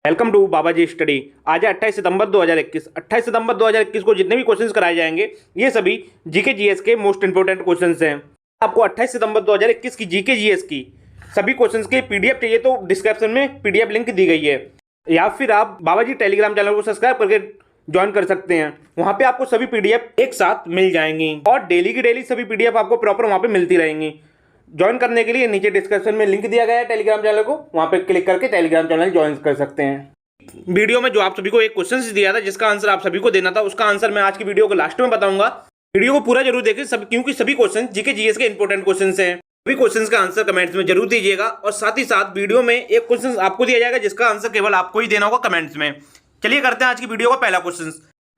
Welcome to Baba ji study. आज है 28 सितंबर 2021। 28 सितंबर 2021 को जितने भी क्वेश्चंस कराए जाएंगे ये सभी जीके जीएस के मोस्ट इंपोर्टेंट क्वेश्चंस हैं। आपको 28 सितंबर 2021 की जीके जीएस की सभी क्वेश्चंस के पीडीएफ चाहिए तो डिस्क्रिप्शन में पीडीएफ लिंक दी गई है, या फिर आप बाबा जी टेलीग्राम चैनल को सब्सक्राइब करके ज्वाइन कर सकते हैं। वहां पे आपको सभी पीडीएफ एक साथ मिल जाएंगी और डेली की डेली सभी पीडीएफ आपको प्रॉपर वहां पे मिलती रहेंगी। ज्वाइन करने के लिए नीचे डिस्क्रिप्शन में लिंक दिया गया है टेलीग्राम चैनल को, वहां पे क्लिक करके टेलीग्राम चैनल ज्वाइन कर सकते हैं। वीडियो में जो आप सभी को एक क्वेश्चन दिया था जिसका आंसर आप सभी को देना था, उसका आंसर मैं आज की वीडियो को लास्ट में बताऊंगा। वीडियो को पूरा जरूर देखें क्योंकि सभी क्वेश्चन जीके जीएस के इंपॉर्टेंट क्वेश्चन हैं। सभी क्वेश्चन का आंसर कमेंट्स में जरूर दीजिएगा और साथ ही साथ वीडियो में एक क्वेश्चन आपको दिया जाएगा जिसका आंसर केवल आपको ही देना होगा कमेंट्स में। चलिए करते हैं आज की वीडियो का पहला क्वेश्चन।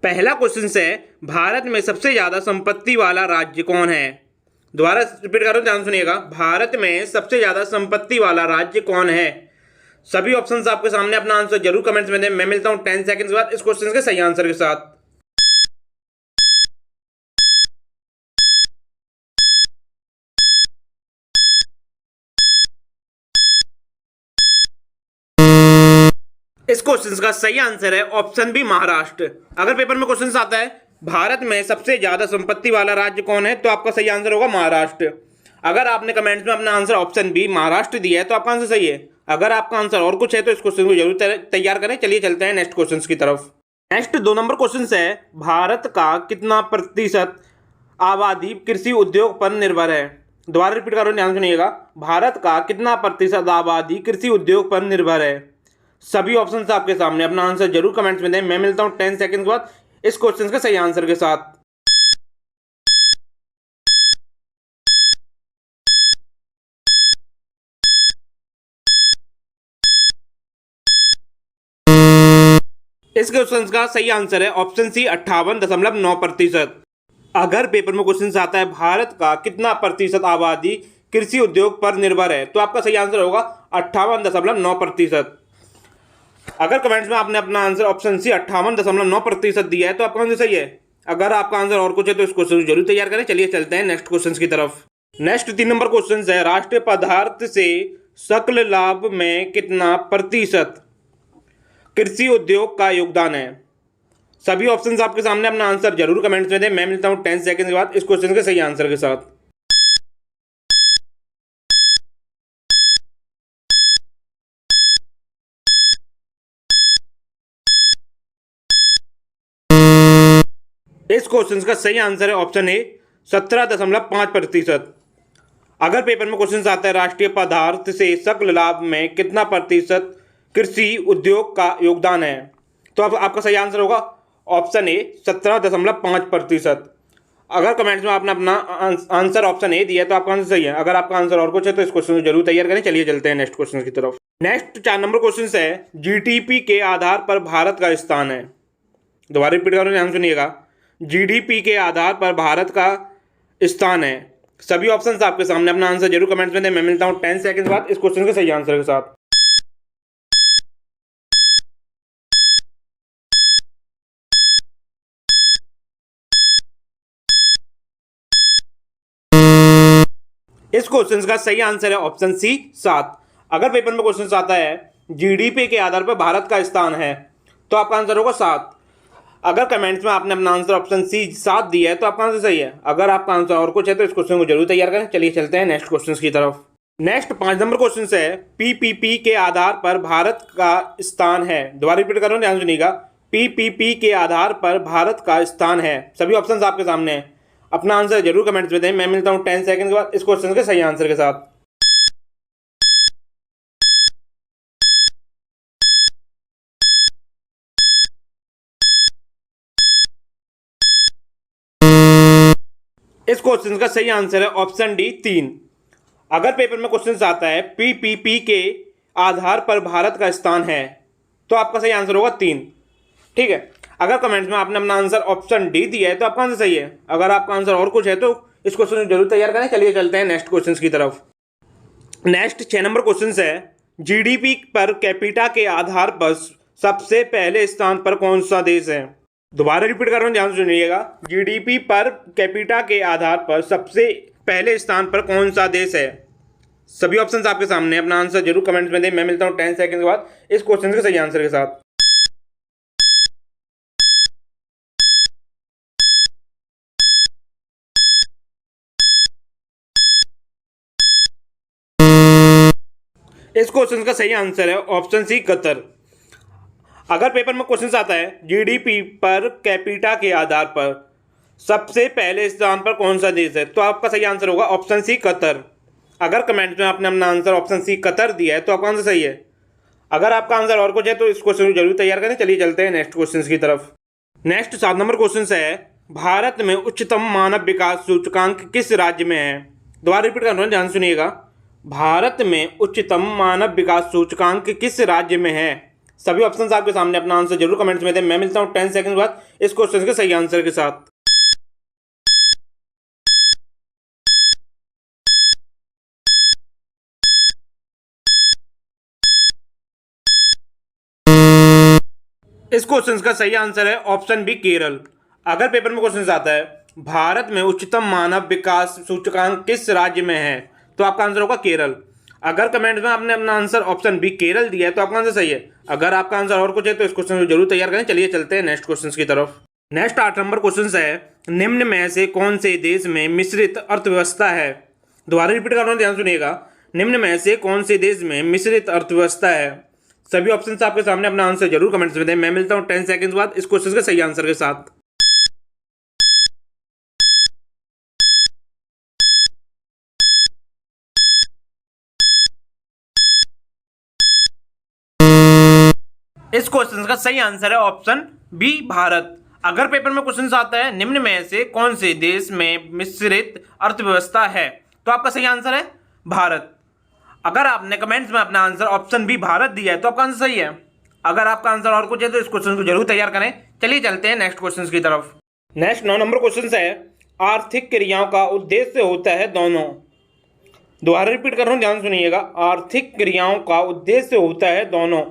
पहला क्वेश्चन है, भारत में सबसे ज्यादा संपत्ति वाला राज्य कौन है? दोबारा रिपीट कर रहा हूं, ध्यान सुनिएगा। भारत में सबसे ज्यादा संपत्ति वाला राज्य कौन है? सभी ऑप्शंस आपके सामने, अपना आंसर जरूर कमेंट्स में दें। मैं मिलता हूं 10 सेकंड्स बाद इस क्वेश्चन के सही आंसर के साथ। इस क्वेश्चन का सही आंसर है ऑप्शन बी, महाराष्ट्र। अगर पेपर में क्वेश्चन आता है भारत में सबसे ज्यादा संपत्ति वाला राज्य कौन है, तो आपका सही आंसर होगा महाराष्ट्र। अगर आपने कमेंट्स में अपना आंसर ऑप्शन बी महाराष्ट्र दिया है तो आपका आंसर सही है। अगर आपका आंसर और कुछ है तो इस क्वेश्चन को जरूर तैयार करें। चलिए चलते हैं नेक्स्ट क्वेश्चन की तरफ। नेक्स्ट 2 नंबर क्वेश्चन है, भारत का कितना प्रतिशत आबादी कृषि उद्योग पर निर्भर है? दोबारा रिपीट कर रहा हूं, ध्यान सुनिएगा। भारत का कितना प्रतिशत आबादी कृषि उद्योग पर निर्भर है? सभी ऑप्शन आपके सामने, अपना आंसर जरूर कमेंट्स में दें। मैं मिलता हूं 10 सेकंड बाद इस क्वेश्चन के सही आंसर के साथ। इस क्वेश्चन का सही आंसर है ऑप्शन सी, 58.9%। अगर पेपर में क्वेश्चन आता है भारत का कितना प्रतिशत आबादी कृषि उद्योग पर निर्भर है, तो आपका सही आंसर होगा 58.9%। अगर कमेंट्स में आपने अपना आंसर ऑप्शन सी 58.9% दिया है तो आपका आंसर सही है। अगर आपका आंसर और कुछ है तो इस क्वेश्चन को जरूर तैयार करें। चलिए चलते हैं नेक्स्ट क्वेश्चन की तरफ। नेक्स्ट 3 नंबर क्वेश्चन है, राष्ट्रीय पदार्थ से सकल लाभ में कितना प्रतिशत कृषि उद्योग का योगदान है? सभी ऑप्शंस आपके सामने, अपना आंसर जरूर कमेंट्स में दें। मैं मिलता हूं 10 सेकंड के बाद इस क्वेश्चन के सही आंसर के साथ। इस क्वेश्चन का सही आंसर है ऑप्शन ए, 17.5%। अगर पेपर में क्वेश्चन आता है राष्ट्रीय पदार्थ से सकल लाभ में कितना प्रतिशत कृषि उद्योग का योगदान है, तो अब आपका सही आंसर होगा ऑप्शन ए, 17.5%। अगर कमेंट्स में आपने अपना आंसर ऑप्शन ए दिया है तो आपका आंसर सही है। अगर आपका आंसर और कुछ है तो इस क्वेश्चन को जरूर तैयार करें। चलिए चलते हैं नेक्स्ट क्वेश्चन की तरफ। नेक्स्ट 4 नंबर क्वेश्चन है, जीडीपी के आधार पर भारत का स्थान है। दोबारा रिपीट करो, ध्यान सुनिएगा। जीडीपी के आधार पर भारत का स्थान है। सभी ऑप्शंस आपके सामने, अपना आंसर जरूर कमेंट्स में दें। मैं मिलता हूं 10 सेकंड बाद इस क्वेश्चन के सही आंसर के साथ। इस क्वेश्चन का सही आंसर है ऑप्शन सी, 7। अगर पेपर में क्वेश्चन आता है जीडीपी के आधार पर भारत का स्थान है, तो आपका आंसर होगा 7। अगर कमेंट्स में आपने अपना आंसर ऑप्शन सी 7 दिया है तो आपका आंसर सही है। अगर आपका आंसर और कुछ है तो इस क्वेश्चन को जरूर तैयार करें। चलिए चलते हैं नेक्स्ट क्वेश्चन की तरफ। नेक्स्ट 5 नंबर क्वेश्चन है, पीपीपी के आधार पर भारत का स्थान है। दोबारा रिपीट करो, ध्यान सुनिएगा। पीपीपी के आधार पर भारत का स्थान है। सभी ऑप्शन आपके सामने हैं, अपना आंसर जरूर कमेंट्स में दें। मैं मिलता हूं 10 सेकंड के बाद इस क्वेश्चन के सही आंसर के साथ। इस क्वेश्चन का सही आंसर है ऑप्शन डी, 3। अगर पेपर में क्वेश्चन आता है पीपीपी के आधार पर भारत का स्थान है, तो आपका सही आंसर होगा 3। ठीक है। अगर कमेंट्स में आपने अपना आंसर ऑप्शन डी दिया है तो आपका आंसर सही है। अगर आपका आंसर और कुछ है तो इस क्वेश्चन को जरूर तैयार करें। चलिए चलते हैं नेक्स्ट क्वेश्चन की तरफ। नेक्स्ट 6 नंबर क्वेश्चन है, जीडीपी पर कैपिटा के आधार पर सबसे पहले स्थान पर कौन सा देश है? दोबारा रिपीट कर रहा हूं, ध्यान सुनिएगा। जीडीपी पर कैपिटा के आधार पर सबसे पहले स्थान पर कौन सा देश है? सभी ऑप्शंस आपके सामने, अपना आंसर जरूर कमेंट्स में दें। मैं मिलता हूँ 10 सेकंड के बाद इस क्वेश्चन के सही आंसर के साथ। इस क्वेश्चन का सही आंसर है ऑप्शन सी, कतर। अगर पेपर में क्वेश्चन आता है जीडीपी पर कैपिटा के आधार पर सबसे पहले स्थान पर कौन सा देश है, तो आपका सही आंसर होगा ऑप्शन सी, कतर। अगर कमेंट में आपने अपना आंसर ऑप्शन सी कतर दिया है तो आपका आंसर सही है। अगर आपका आंसर और कुछ है तो इस क्वेश्चन को जरूर तैयार करें। चलिए चलते हैं नेक्स्ट क्वेश्चन की तरफ। नेक्स्ट 7 नंबर क्वेश्चन है, भारत में उच्चतम मानव विकास सूचकांक किस राज्य में है। दोबारा रिपीट कर रहा हूं, ध्यान सुनिएगा। भारत में उच्चतम मानव विकास सूचकांक किस राज्य में है। सभी ऑप्शंस आपके सामने, अपना आंसर जरूर कमेंट्स में दें। मैं मिलता हूं 10 सेकंड बाद इस क्वेश्चन के सही आंसर के साथ। इस क्वेश्चन का सही आंसर है ऑप्शन बी, केरल। अगर पेपर में क्वेश्चन आता है भारत में उच्चतम मानव विकास सूचकांक किस राज्य में है, तो आपका आंसर होगा केरल। अगर कमेंट में आपने अपना आंसर ऑप्शन बी केरल दिया है तो आपका आंसर सही है। अगर आपका आंसर और कुछ है तो इस क्वेश्चन को जरूर तैयार करें। चलिए चलते हैं नेक्स्ट क्वेश्चन की तरफ। नेक्स्ट 8 नंबर क्वेश्चन है, निम्न में से कौन से देश में मिश्रित अर्थव्यवस्था है। दोबारा रिपीट कर रहा हूं, ध्यान सुनिएगा। निम्न में से कौन से देश में मिश्रित अर्थव्यवस्था है। सभी ऑप्शंस आपके सामने, अपना आंसर जरूर कमेंट्स में दें। मैं मिलता हूं 10 सेकंड बाद इस क्वेश्चन के सही आंसर के साथ। इस क्वेश्चन का सही आंसर है ऑप्शन बी, भारत। अगर पेपर में क्वेश्चन आता है निम्न में से कौन से देश में मिश्रित अर्थव्यवस्था है, तो आपका सही आंसर है भारत। अगर आपने कमेंट्स में अपना आंसर ऑप्शन बी भारत दिया है तो आपका आंसर सही है। अगर आपका आंसर और कुछ है तो इस क्वेश्चन को जरूर तैयार करें। चलिए चलते हैं नेक्स्ट क्वेश्चन की तरफ। नेक्स्ट 9 नंबर क्वेश्चन है, आर्थिक क्रियाओं का उद्देश्य होता है दोनों। दोबारा रिपीट कर रहा हूं, ध्यान सुनिएगा। आर्थिक क्रियाओं का उद्देश्य होता है दोनों।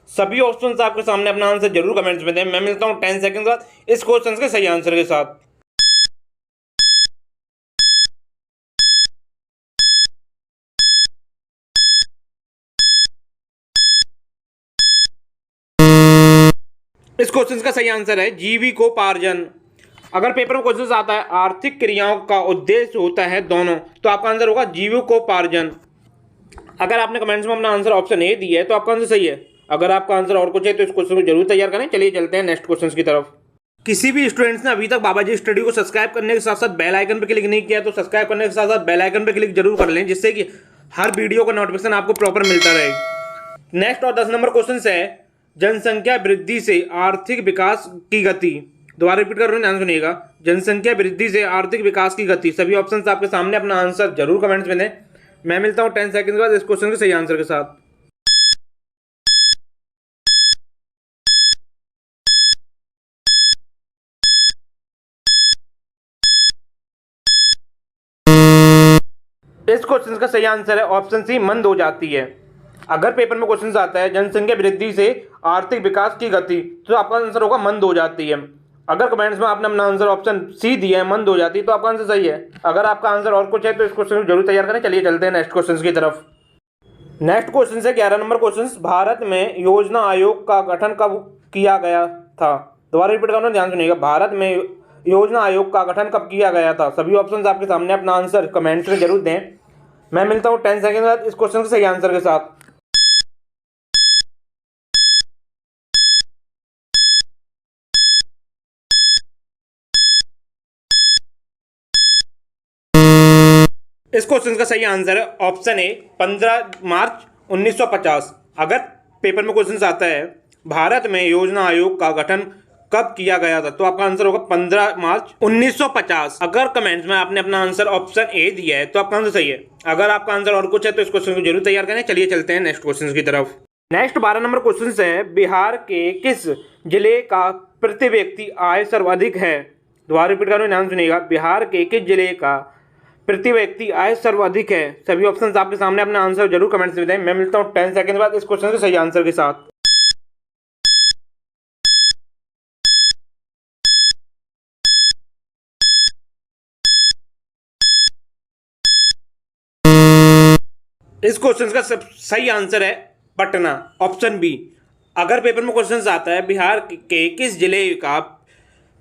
सभी ऑप्शंस आपके सामने, अपना आंसर जरूर कमेंट्स में दें। मैं मिलता हूं 10 सेकंड बाद इस क्वेश्चन के सही आंसर के साथ। इस क्वेश्चन का सही आंसर है जीविकोपार्जन। अगर पेपर में क्वेश्चन आता है आर्थिक क्रियाओं का उद्देश्य होता है दोनों, तो आपका आंसर होगा जीविकोपार्जन। अगर आपने कमेंट्स में अपना आंसर ऑप्शन ए दिया है तो आपका आंसर सही है। अगर आपका आंसर और कुछ है तो इस क्वेश्चन को जरूर तैयार करें। चलिए चलते हैं नेक्स्ट क्वेश्चन की तरफ। किसी भी स्टूडेंट्स ने अभी तक बाबाजी स्टडी को सब्सक्राइब करने के साथ साथ बेल आइकन पर क्लिक नहीं किया तो सब्सक्राइब करने के साथ साथ बेल आइकन पर क्लिक जरूर कर लें, जिससे कि हर वीडियो का नोटिफिकेशन आपको प्रॉपर मिलता रहे। नेक्स्ट और 10 नंबर क्वेश्चन है, जनसंख्या वृद्धि से आर्थिक विकास की गति। दोबारा रिपीट कर रहा हूं, ध्यान सुनिएगा। जनसंख्या वृद्धि से आर्थिक विकास की गति। सभी ऑप्शंस आपके सामने, अपना आंसर जरूर कमेंट्स में दें। मैं मिलता हूं 10 सेकंड बाद इस क्वेश्चन के सही आंसर के साथ। इस क्वेश्चन का सही आंसर है ऑप्शन सी, मंद हो जाती है। अगर पेपर में क्वेश्चन आता है जनसंख्या वृद्धि से आर्थिक विकास की गति, तो आपका आंसर होगा मंद हो जाती है। अगर कमेंट्स में आपने अपना आंसर ऑप्शन सी दिया है मंद हो जाती है, तो आपका आंसर सही है। अगर आपका आंसर और कुछ है तो इस क्वेश्चन को जरूर तैयार करें। चलिए चलते हैं नेक्स्ट क्वेश्चन की तरफ। नेक्स्ट क्वेश्चन है 11 नंबर क्वेश्चन, भारत में योजना आयोग का गठन कब किया गया था। दोबारा रिपीट करना, ध्यान सुनिएगा। भारत में योजना आयोग का गठन कब किया गया था। सभी ऑप्शंस आपके सामने, अपना आंसर कमेंट्स में जरूर दें। मैं मिलता हूं 10 सेकंड बाद इस क्वेश्चन के सही आंसर के साथ। इस क्वेश्चन का सही आंसर है ऑप्शन ए, 15 मार्च 1950। अगर पेपर में क्वेश्चन आता है भारत में योजना आयोग का गठन कब किया गया था, तो आपका आंसर होगा 15 मार्च 1950। अगर कमेंट्स में आपने अपना आंसर ऑप्शन ए दिया है तो आपका आंसर सही है। अगर आपका आंसर और कुछ है तो इस क्वेश्चन को जरूर तैयार करें। चलिए चलते हैं नेक्स्ट क्वेश्चन की तरफ। नेक्स्ट 12 नंबर क्वेश्चन है, बिहार के किस जिले का प्रति व्यक्ति आय सर्वाधिक है। दोबारा रिपीट करूँ, ध्यान सुनिएगा। बिहार के किस जिले का प्रति व्यक्ति आय सर्वाधिक है। सभी ऑप्शंस आपके सामने, अपना आंसर जरूर कमेंट्स में दें। मैं मिलता हूं 10 सेकंड बाद इस क्वेश्चन के सही आंसर के साथ। इस क्वेश्चन का सब सही आंसर है पटना, ऑप्शन बी। अगर पेपर में क्वेश्चन आता है बिहार के किस जिले का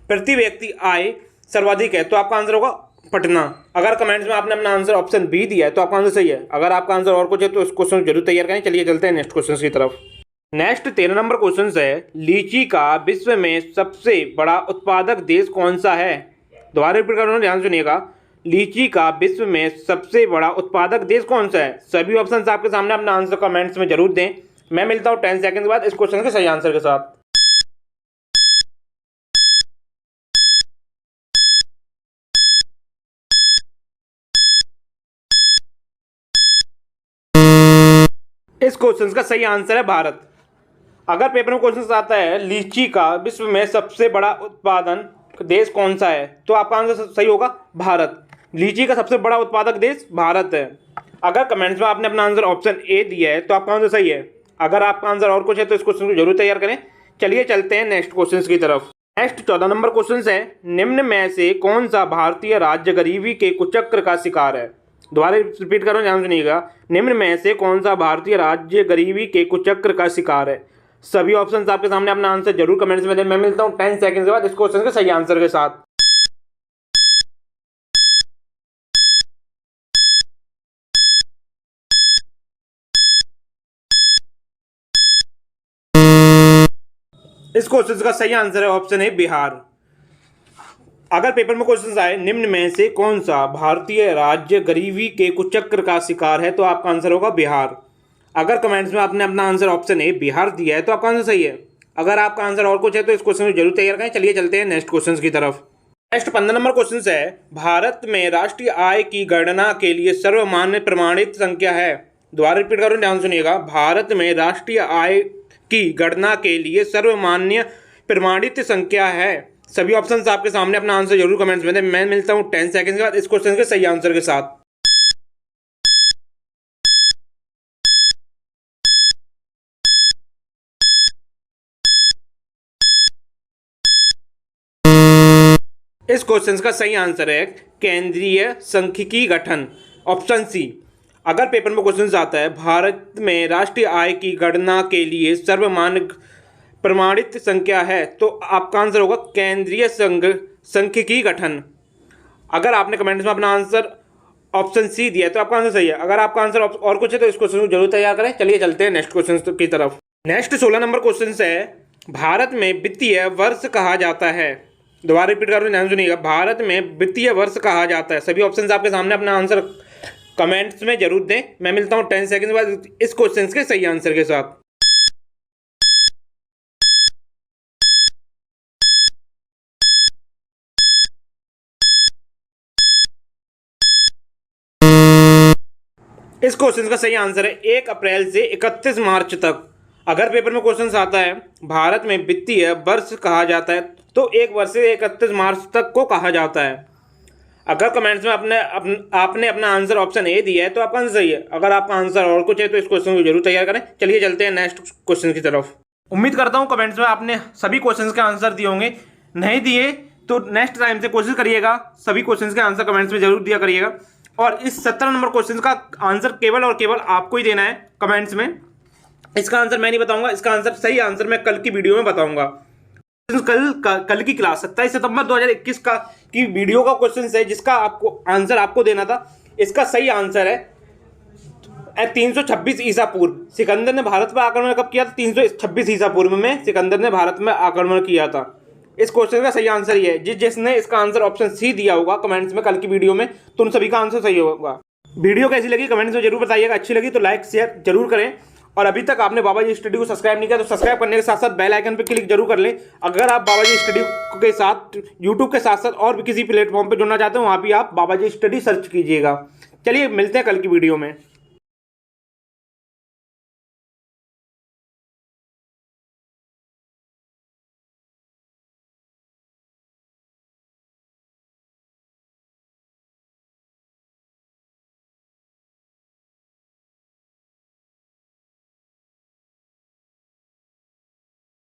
प्रति व्यक्ति आय सर्वाधिक है तो आपका आंसर होगा पटना। अगर कमेंट्स में आपने अपना आंसर ऑप्शन बी दिया है तो आपका आंसर सही है। अगर आपका आंसर और कुछ है तो इस क्वेश्चन को जरूर तैयार करें। चलिए चलते हैं नेक्स्ट क्वेश्चन की तरफ। नेक्स्ट 13 नंबर क्वेश्चन है, लीची का विश्व में सबसे बड़ा उत्पादक देश कौन सा है? दोबारा रिपीट कर रहा हूं, ध्यान सुनिएगा। लीची का विश्व में सबसे बड़ा उत्पादक देश कौन सा है? सभी ऑप्शन आपके सामने, अपना आंसर कमेंट्स में जरूर दें। मैं मिलता हूँ 10 सेकंड के बाद इस क्वेश्चन के सही आंसर के साथ। इस क्वेश्चन का सही आंसर है भारत। अगर पेपर में क्वेश्चन आता है लीची का विश्व में सबसे बड़ा उत्पादन देश कौन सा है तो आपका आंसर सही होगा भारत। लीची का सबसे बड़ा उत्पादक देश भारत है। अगर कमेंट्स में आपने अपना आंसर ऑप्शन ए दिया है तो आपका आंसर सही है। अगर आपका आंसर और कुछ है तो इस क्वेश्चन को जरूर तैयार करें। चलिए चलते हैं नेक्स्ट क्वेश्चन की तरफ। नेक्स्ट 14 नंबर क्वेश्चन है, निम्न में से कौन सा भारतीय राज्य गरीबी के कुचक्र का शिकार है? दोबारा रिपीट कर रहा हूं, ध्यान सुनिएगा। निम्न में से कौन सा भारतीय राज्य गरीबी के कुचक्र का शिकार है? सभी ऑप्शंस आपके सामने, अपना आंसर जरूर कमेंट्स में दें। मैं मिलता हूं 10 सेकंड के बाद इस क्वेश्चन के सही आंसर के साथ। इस क्वेश्चन का सही आंसर है ऑप्शन ए बिहार। अगर पेपर में क्वेश्चन आए निम्न में से कौन सा भारतीय राज्य गरीबी के कुचक्र का शिकार है तो आपका आंसर होगा बिहार। अगर कमेंट्स में आपने अपना आंसर ऑप्शन ए बिहार दिया है तो आपका आंसर सही है। अगर आपका आंसर और कुछ है तो इस क्वेश्चन को जरूर तैयार करें। चलिए चलते हैं नेक्स्ट क्वेश्चन की तरफ। नेक्स्ट 15 नंबर क्वेश्चन है, भारत में राष्ट्रीय आय की गणना के लिए सर्वमान्य प्रमाणित संख्या है? दोबारा रिपीट करूँ, ध्यान सुनिएगा। भारत में राष्ट्रीय आय की गणना के लिए सर्वमान्य प्रमाणित संख्या है। सभी ऑप्शंस आपके सामने, अपना आंसर जरूर कमेंट्स में दें। मैं मिलता हूं 10 सेकंड के बाद इस क्वेश्चन के सही आंसर के साथ। इस क्वेश्चन का सही आंसर है केंद्रीय सांख्यिकी गठन, ऑप्शन सी। अगर पेपर में क्वेश्चन आता है भारत में राष्ट्रीय आय की गणना के लिए सर्वमान्य प्रमाणित संख्या है तो आपका आंसर होगा केंद्रीय सांख्यिकी गठन। अगर आपने कमेंट्स में अपना आंसर ऑप्शन सी दिया है तो आपका आंसर सही है। अगर आपका आंसर और कुछ है तो इस क्वेश्चन को जरूर तैयार करें। चलिए चलते हैं नेक्स्ट क्वेश्चन की तरफ। नेक्स्ट 16 नंबर क्वेश्चन है, भारत में वित्तीय वर्ष कहा जाता है? दोबारा रिपीट कर रहा हूं, ध्यान सुनिएगा। भारत में वित्तीय वर्ष कहा जाता है। सभी ऑप्शन आपके सामने, अपना आंसर कमेंट्स में जरूर दें। मैं मिलता हूँ 10 सेकंड बाद इस क्वेश्चन के सही आंसर के साथ। इस क्वेश्चन का सही आंसर है 1 अप्रैल से 31 मार्च तक। अगर पेपर में क्वेश्चन आता है भारत में वित्तीय वर्ष कहा जाता है तो 1 वर्ष से 31 मार्च तक को कहा जाता है। अगर कमेंट्स में आपने अपना आंसर ऑप्शन ए दिया है तो आपका आंसर सही है। अगर आपका आंसर और कुछ है तो इस क्वेश्चन को जरूर तैयार करें। चलिए चलते हैं नेक्स्ट क्वेश्चन की तरफ। उम्मीद करता हूँ कमेंट्स में आपने सभी क्वेश्चन के आंसर दिए होंगे। नहीं दिए तो नेक्स्ट टाइम से कोशिश करिएगा सभी क्वेश्चन के आंसर कमेंट्स में जरूर दिया करिएगा। और इस 17 नंबर क्वेश्चन का आंसर केवल और केवल आपको ही देना है कमेंट्स में। इसका आंसर मैं नहीं बताऊंगा, इसका आंसर सही आंसर मैं कल की वीडियो में बताऊंगा। कल की क्लास 27 सितंबर 2021 की वीडियो का क्वेश्चन है जिसका आंसर आपको देना था। इसका सही आंसर है 326 ईसा पूर्व। सिकंदर ने भारत पर आक्रमण कब किया था? 326 ईसा पूर्व में सिकंदर ने भारत में आक्रमण किया था। इस क्वेश्चन का सही आंसर ये है। जिसने इसका आंसर ऑप्शन सी दिया होगा कमेंट्स में कल की वीडियो में तो उन सभी का आंसर सही होगा। वीडियो कैसी लगी कमेंट्स में जरूर बताइएगा। अच्छी लगी तो लाइक शेयर जरूर करें। और अभी तक आपने बाबा जी स्टडी को सब्सक्राइब नहीं किया तो सब्सक्राइब करने के साथ साथ बेल आइकन पर क्लिक जरूर कर लें। अगर आप बाबा जी स्टडी के साथ यूट्यूब के साथ साथ और भी किसी प्लेटफॉर्म पर जुड़ना चाहते हो वहाँ भी आप बाबा जी स्टडी सर्च कीजिएगा। चलिए मिलते हैं कल की वीडियो में।